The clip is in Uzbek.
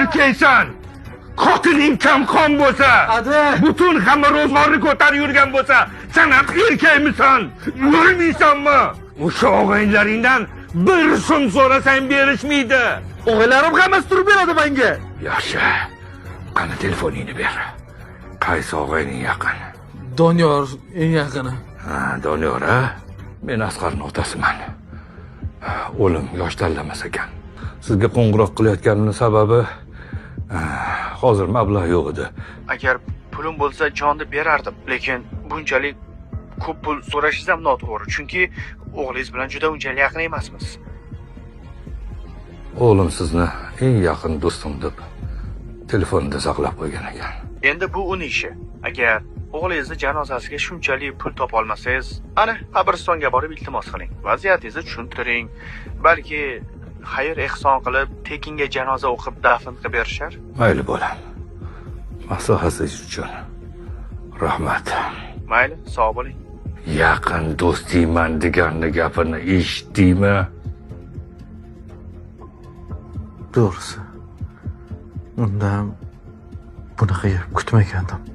erkaksan. Xotining kamqon bo'lsa, butun hamma ro'zg'orni ko'tarib yurgan bo'lsa, sen ham erkakmisan? Yurmaysanmi? O'sha og'aylaringdan bir so'm so'rasang berishmaydi. O'g'aylarim hammasi turib beradi menga. Yaxshi. Qani telefoningni ber. Qaysi og'ayning yaqin? Doniyor eng yaqini. Ha, Doniyor, ha? Men Asqarning otasiman. O'lim yosh tanlamas ekan. Sizga qo'ng'iroq qilayotganimning sababi hozir mablag' yo'q edi. Agar pulim bo'lsa jonni berardim, lekin bunchalik ko'p pul so'rashingiz ham noto'g'ri, chunki o'g'lingiz bilan juda unchalik yaqin emasmiz. O'g'lim sizni eng yaqin do'stim deb telefonida saqlab qo'ygan ekan. Endi bu uning ishi. Agar o'g'lingizni janozasiga shunchalik pul topa olmasangiz, ana qabristonga borib iltimos qiling. Vaziyatingizni tushuntiring. Balki xayr ehson qilib, tekinga janoza o'qib dafn qilib berishar. Mayli bo'lam. Maslahatingiz uchun rahmat. Mayli, sog' bo'ling. Yaqin do'stingman deganni gapini eshitdingmi? To'g'risi. Undan bunaqa gap kutmagandim.